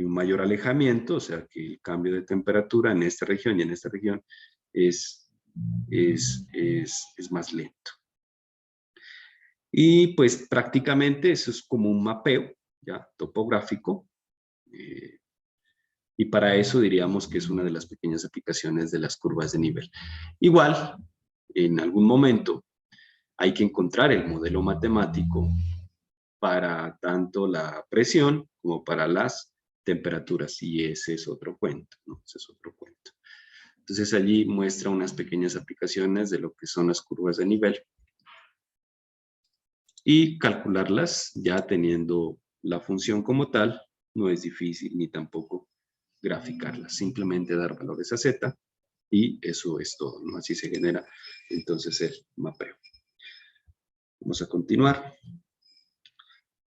mayor alejamiento, o sea que el cambio de temperatura en esta región y en esta región es más lento. Y pues prácticamente eso es como un mapeo, ya, topográfico. Y para eso diríamos que es una de las pequeñas aplicaciones de las curvas de nivel. Igual, en algún momento hay que encontrar el modelo matemático para tanto la presión como para las temperaturas. Y ese es otro cuento, ¿no? Ese es otro cuento. Entonces allí muestra unas pequeñas aplicaciones de lo que son las curvas de nivel. Y calcularlas ya teniendo la función como tal no es difícil ni tampoco graficarlas. Simplemente dar valores a Z y eso es todo, ¿no? Así se genera entonces el mapeo. Vamos a continuar.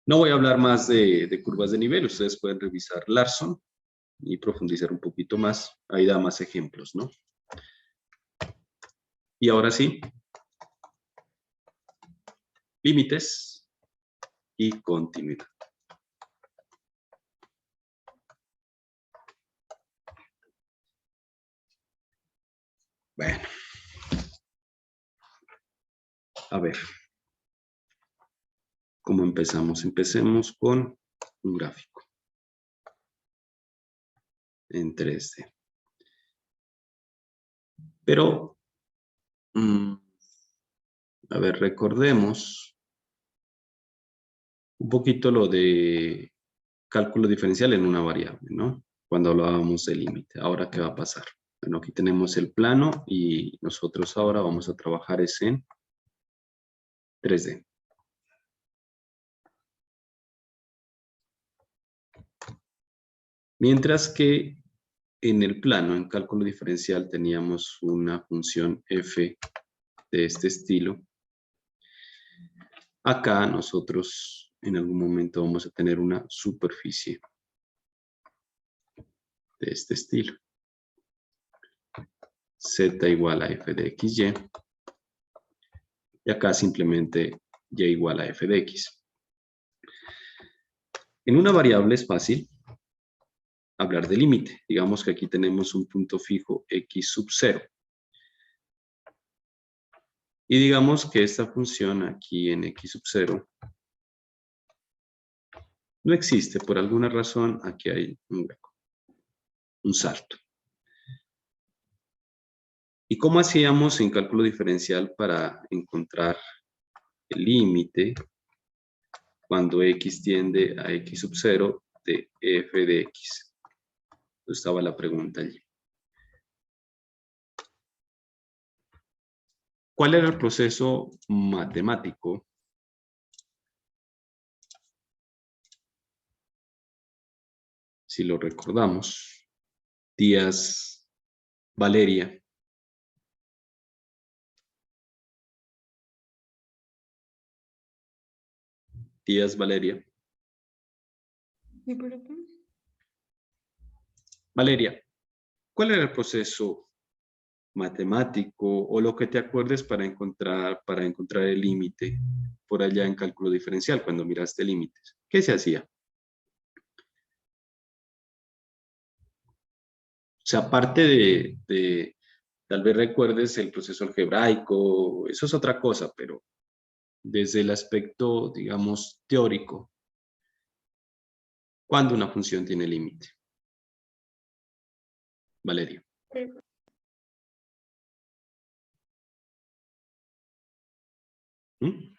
No voy a hablar más de curvas de nivel. Ustedes pueden revisar Larson y profundizar un poquito más. Ahí da más ejemplos, ¿no? Y ahora sí. Límites y continuidad. Bueno. A ver. ¿Cómo empezamos? Empecemos con un gráfico en 3D. Pero, a ver, recordemos un poquito lo de cálculo diferencial en una variable, ¿no? Cuando hablábamos del límite. Ahora, ¿qué va a pasar? Bueno, aquí tenemos el plano y nosotros ahora vamos a trabajar en 3D. Mientras que en el plano, en cálculo diferencial, teníamos una función f de este estilo. Acá nosotros en algún momento vamos a tener una superficie de este estilo. Z igual a f de xy. Y acá simplemente y igual a f de x. En una variable es fácil hablar de límite. Digamos que aquí tenemos un punto fijo x sub 0. Y digamos que esta función aquí en x sub 0 no existe. Por alguna razón aquí hay un hueco, un salto. ¿Y cómo hacíamos en cálculo diferencial para encontrar el límite cuando x tiende a x sub 0 de f de x? Estaba la pregunta allí. ¿Cuál era el proceso matemático si lo recordamos? Díaz, Valeria. Díaz, Valeria. ¿Sí, profe? Valeria, ¿cuál era el proceso matemático o lo que te acuerdes para encontrar el límite por allá en cálculo diferencial cuando miraste límites? ¿Qué se hacía? O sea, aparte de tal vez recuerdes el proceso algebraico, eso es otra cosa, pero desde el aspecto, digamos, teórico, ¿cuándo una función tiene límite? Valeria. ¿Mm?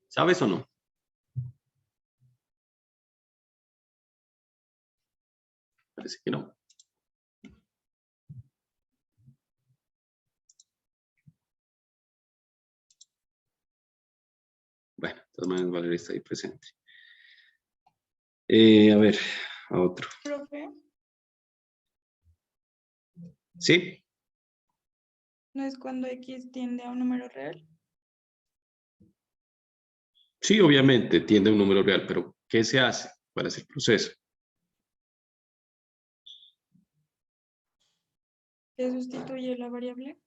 ¿Sabes o no? Parece que no. Bueno, de todas maneras Valeria está ahí presente. A ver, a otro. Profe, ¿Sí? ¿no es cuando x tiende a un número real? Sí, obviamente, tiende a un número real, pero ¿qué se hace para ese proceso? ¿Se sustituye la variable?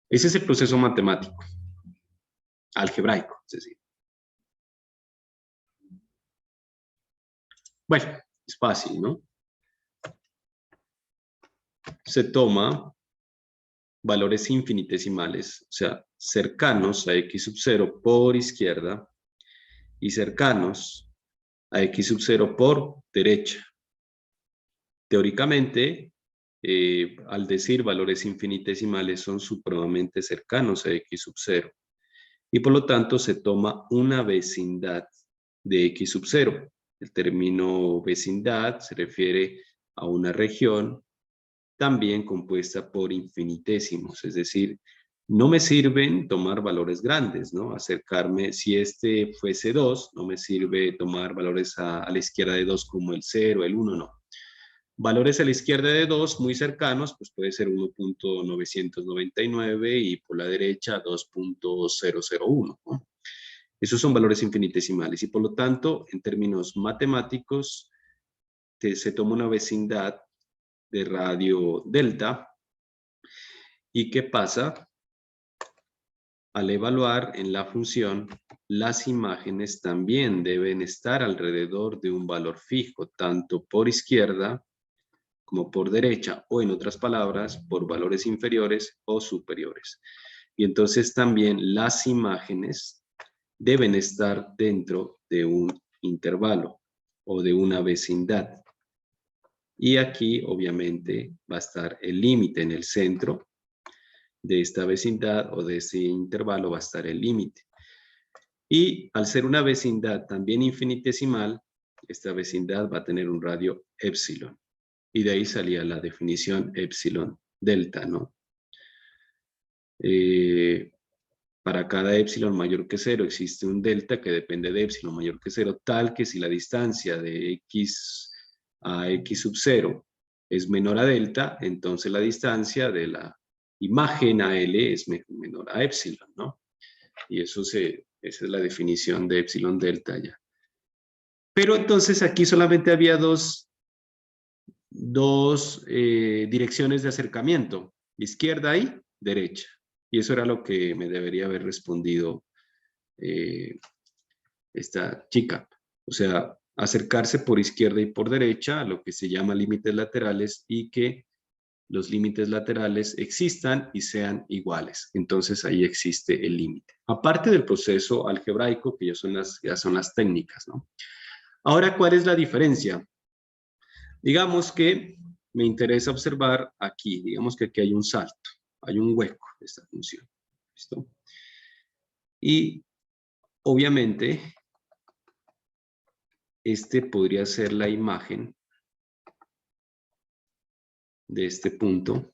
Ese es el proceso matemático, algebraico, es decir. Bueno, es fácil, ¿no? Se toma valores infinitesimales, o sea, cercanos a x sub 0 por izquierda y cercanos a x sub 0 por derecha. Teóricamente, al decir valores infinitesimales son supremamente cercanos a x sub 0 y por lo tanto se toma una vecindad de x sub 0. El término vecindad se refiere a una región también compuesta por infinitesimos, es decir, No me sirven tomar valores grandes, ¿no? Acercarme, si este fuese 2, no me sirve tomar valores a la izquierda de 2 como el 0, el 1, no. Valores a la izquierda de 2 muy cercanos, pues puede ser 1.999 y por la derecha 2.001, ¿no? Esos son valores infinitesimales y por lo tanto, en términos matemáticos, se toma una vecindad de radio delta. ¿Y qué pasa? Al evaluar en la función, las imágenes también deben estar alrededor de un valor fijo, tanto por izquierda como por derecha, o en otras palabras, por valores inferiores o superiores. Y entonces también las imágenes deben estar dentro de un intervalo o de una vecindad. Y aquí, obviamente, va a estar el límite en el centro de esta vecindad o de ese intervalo va a estar el límite. Y al ser una vecindad también infinitesimal, esta vecindad va a tener un radio épsilon. Y de ahí salía la definición épsilon delta, ¿no? Para cada épsilon mayor que 0 existe un delta que depende de épsilon mayor que 0, tal que si la distancia de x a x sub 0 es menor a delta, entonces la distancia de la imagen a L es menor a épsilon, ¿no? Y esa es la definición de épsilon delta ya. Pero entonces aquí solamente había dos direcciones de acercamiento, izquierda y derecha. Y eso era lo que me debería haber respondido esta chica. O sea, acercarse por izquierda y por derecha a lo que se llama límites laterales y que los límites laterales existan y sean iguales. Entonces ahí existe el límite. Aparte del proceso algebraico, que ya son las técnicas, ¿no? Ahora, ¿cuál es la diferencia? Digamos que me interesa observar aquí, digamos que aquí hay un salto, hay un hueco de esta función. ¿Listo? Y obviamente, este podría ser la imagen de este punto,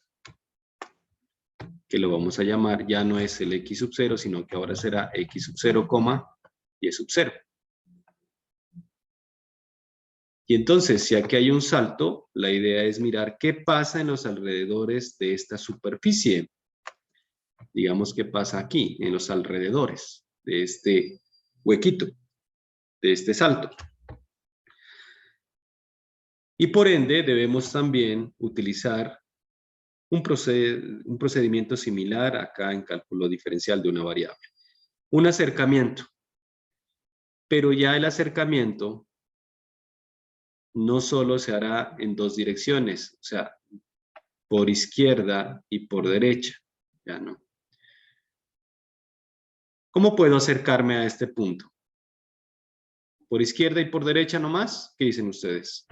que lo vamos a llamar, ya no es el x sub 0, sino que ahora será x sub 0, y sub 0. Y entonces, si aquí hay un salto, la idea es mirar qué pasa en los alrededores de esta superficie. Digamos qué pasa aquí, en los alrededores de este huequito, de este salto. Y por ende, debemos también utilizar un procedimiento similar acá en cálculo diferencial de una variable. Un acercamiento. Pero ya el acercamiento no solo se hará en dos direcciones, o sea, por izquierda y por derecha. Ya no. ¿Cómo puedo acercarme a este punto? ¿Por izquierda y por derecha nomás? ¿Qué dicen ustedes?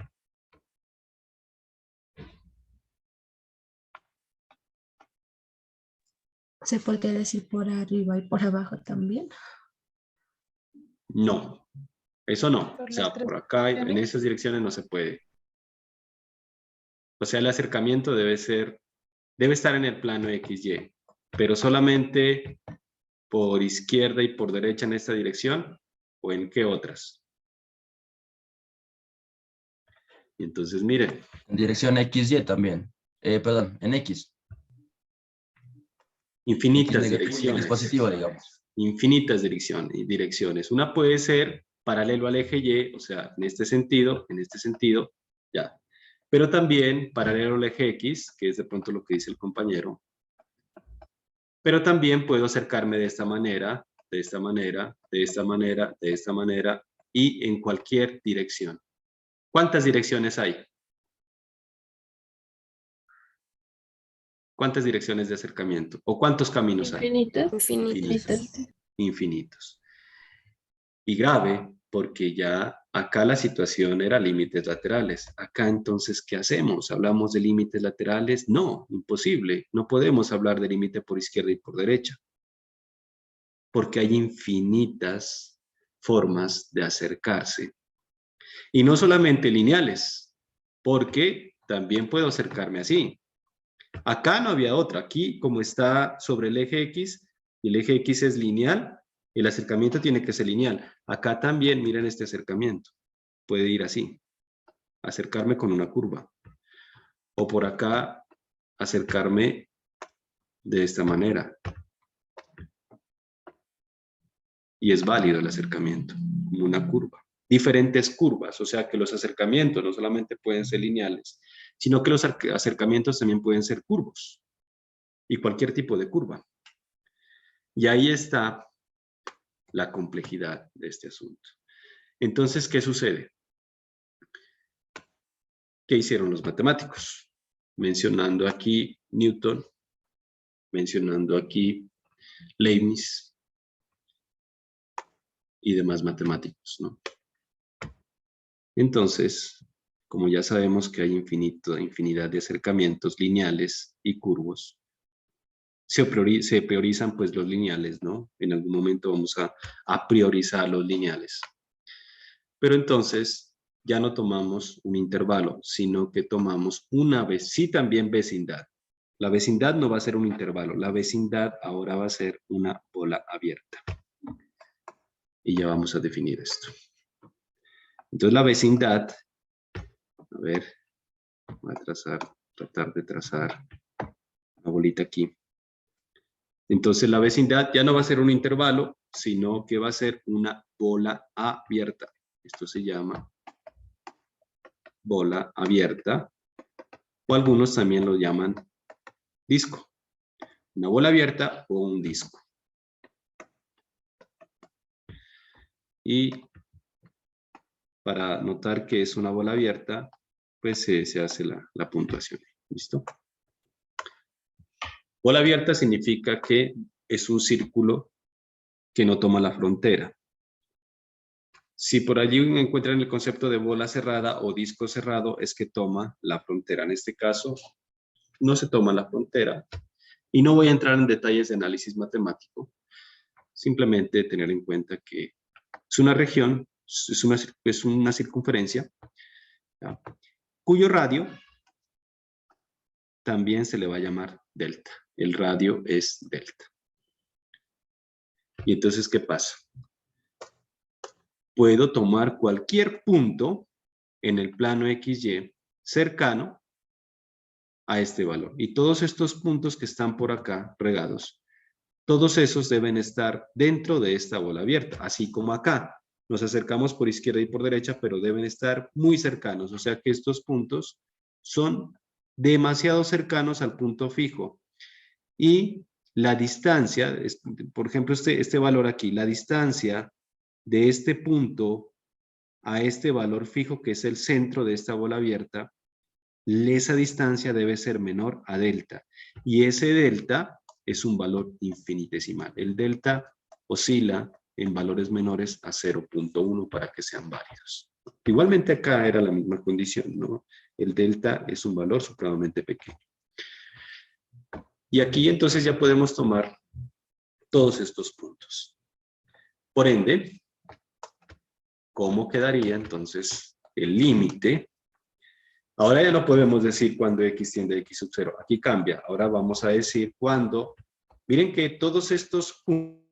¿Se puede decir por arriba y por abajo también? No, eso no. Por O sea, las tres por acá, en direcciones. esas direcciones no se puede. O sea, el acercamiento debe estar en el plano XY, pero solamente por izquierda y por derecha en esta dirección, ¿o en qué otras? Y entonces, miren. En dirección XY también. Perdón, en X. Infinitas X negativo y direcciones. X positivo, digamos. Infinitas direcciones. Una puede ser paralelo al eje Y, o sea, en este sentido, ya. Pero también paralelo al eje X, que es de pronto lo que dice el compañero. Pero también puedo acercarme de esta manera, de esta manera, de esta manera, de esta manera, y en cualquier dirección. ¿Cuántas direcciones hay? ¿Cuántas direcciones de acercamiento? ¿O cuántos caminos hay? Infinitas. Infinitos. Y grave, porque ya acá la situación era límites laterales. Acá entonces, ¿qué hacemos? ¿Hablamos de límites laterales? No, imposible. No podemos hablar de límite por izquierda y por derecha. Porque hay infinitas formas de acercarse. Y no solamente lineales, porque también puedo acercarme así. Acá no había otra. Aquí, como está sobre el eje X, y el eje X es lineal, el acercamiento tiene que ser lineal. Acá también, miren este acercamiento. Puede ir así. Acercarme con una curva. O por acá, acercarme de esta manera. Y es válido el acercamiento, como una curva. Diferentes curvas, o sea que los acercamientos no solamente pueden ser lineales, sino que los acercamientos también pueden ser curvos. Y cualquier tipo de curva. Y ahí está la complejidad de este asunto. Entonces, ¿qué sucede? ¿Qué hicieron los matemáticos? Mencionando aquí Newton, mencionando aquí Leibniz y demás matemáticos, ¿no? Entonces, como ya sabemos que hay infinidad de acercamientos lineales y curvos, se priorizan pues los lineales, ¿no? En algún momento vamos a priorizar los lineales. Pero entonces ya no tomamos un intervalo, sino que tomamos sí también vecindad. La vecindad no va a ser un intervalo, la vecindad ahora va a ser una bola abierta. Y ya vamos a definir esto. Entonces la vecindad, a ver, voy a tratar de trazar la bolita aquí. Entonces la vecindad ya no va a ser un intervalo, sino que va a ser una bola abierta. Esto se llama bola abierta, o algunos también lo llaman disco. Una bola abierta o un disco. Y para notar que es una bola abierta, pues se hace la puntuación. ¿Listo? Bola abierta significa que es un círculo que no toma la frontera. Si por allí encuentran el concepto de bola cerrada o disco cerrado, es que toma la frontera. En este caso, no se toma la frontera. Y no voy a entrar en detalles de análisis matemático. Simplemente tener en cuenta que es una región, es una circunferencia, ¿ya? Cuyo radio también se le va a llamar delta. El radio es delta. Y entonces, ¿qué pasa? Puedo tomar cualquier punto en el plano XY cercano a este valor. Y todos estos puntos que están por acá regados, todos esos deben estar dentro de esta bola abierta, así como acá. Nos acercamos por izquierda y por derecha, pero deben estar muy cercanos. O sea que estos puntos son demasiado cercanos al punto fijo. Y la distancia, por ejemplo, este valor aquí, la distancia de este punto a este valor fijo, que es el centro de esta bola abierta, esa distancia debe ser menor a delta. Y ese delta es un valor infinitesimal. El delta oscila en valores menores a 0.1 para que sean válidos. Igualmente acá era la misma condición, ¿no? El delta es un valor supremamente pequeño. Y aquí entonces ya podemos tomar todos estos puntos. Por ende, ¿cómo quedaría entonces el límite? Ahora ya no podemos decir cuando x tiende a x sub 0. Aquí cambia. Ahora vamos a decir cuando. Miren que todos estos puntos